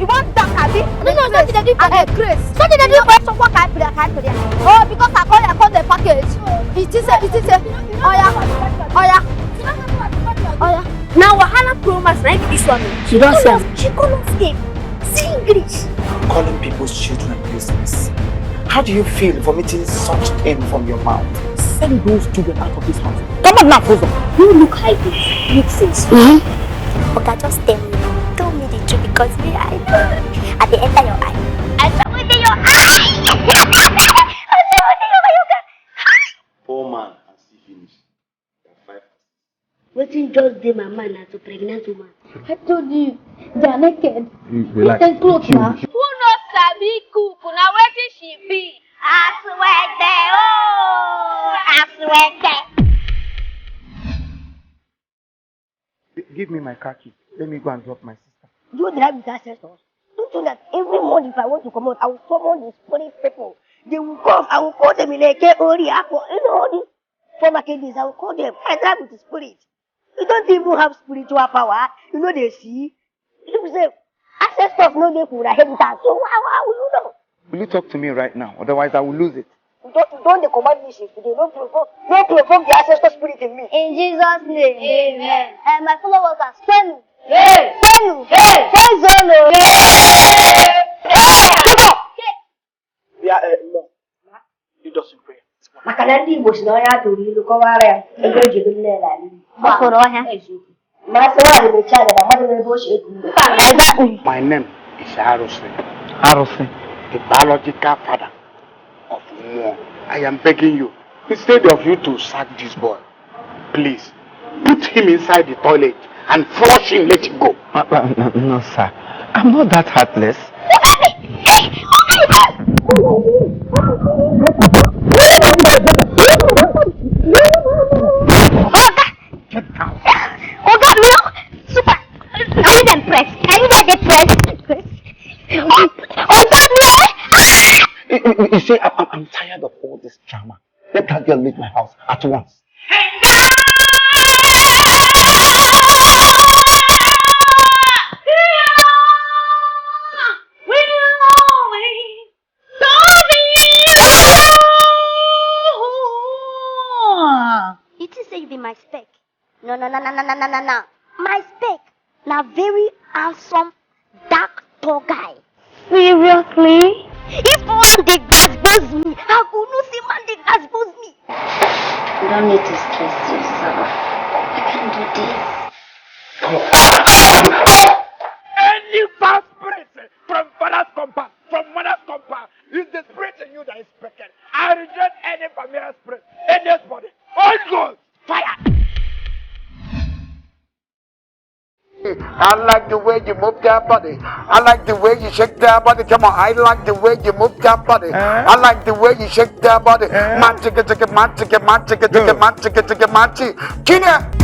You want that, Abby? No, something they do for them. Grace. Something they do for them. What can't put there? Oh, because I call the package. It is a. Oh yeah. Now Wahala Pro Max like this one. She don't say. She call us game. See English. Calling people's children business. How do you feel vomiting such pain from your mouth? Send those children out of this house. Come on now, Frozen. You look like this. Make sense. Okay, just tell me the truth because me I know. At the enter your eye. I saw it in your eye. I saw it in your eye. Poor man and see finish. Waiting just day my man as a pregnant woman. I told you, they are naked. Relax. It's clothes now. Who knows Sabi cook? Now where she be? I swear there, oh, I swear there. Give me my car key. Let me go and drop my sister. You drive with ancestors. Don't you know that every morning if I want to come out, I will summon the spirit people. They will come, I will call them in a K-O-R-I, you know all these former kiddies, I will call them. I drive with the spirit. You don't even have spiritual power. You know they see. You say, ancestors know they for inheritance. So how will you know? Will you talk to me right now? Otherwise I will lose it. Don't they command me shift today? Don't provoke the ancestor spirit in me. In Jesus' name, amen. And my followers are Swenu. Hey! Swenu. Hey! Swenu. Yeah, no. You just pray. Maka na ndị Igbo si na onye atụrụ ilu kọwara ya ebe o jiri nne na ala Igbo. Ọ fọrọ ọhịa. Masị nwaanyị mechaa ya na mmadụ n'ebe o si eku ilu. My name is Arose. Arose, the biological father of Mo. I am begging you, instead of you to sack this boy, please put him inside the toilet and flush him, let him go. No, sir. I'm not that heartless. Get down. Oga, no! Super! Are you impressed? Can you get depressed? Oga, no! You see, I'm tired of all this drama. Let that girl leave my house at once. You think say you be my spec? No. My spec. Now very handsome, dark, tall guy. Seriously? If one day expose me, I could not see man they expose me. You don't need to stress yourself. I can do this. Any bad spirit from father's compound, from mother's compound, is the spirit in you that is speaking. I reject any familiar spirit in this body. All goes fire. I like the way you move that body. I like the way you shake that body. Come on, I like the way you move that body. I like the way you shake that body. Man, chicka, chicka, man, chicka, man, chicka, chicka, man, chicka, chicka, man, chicka.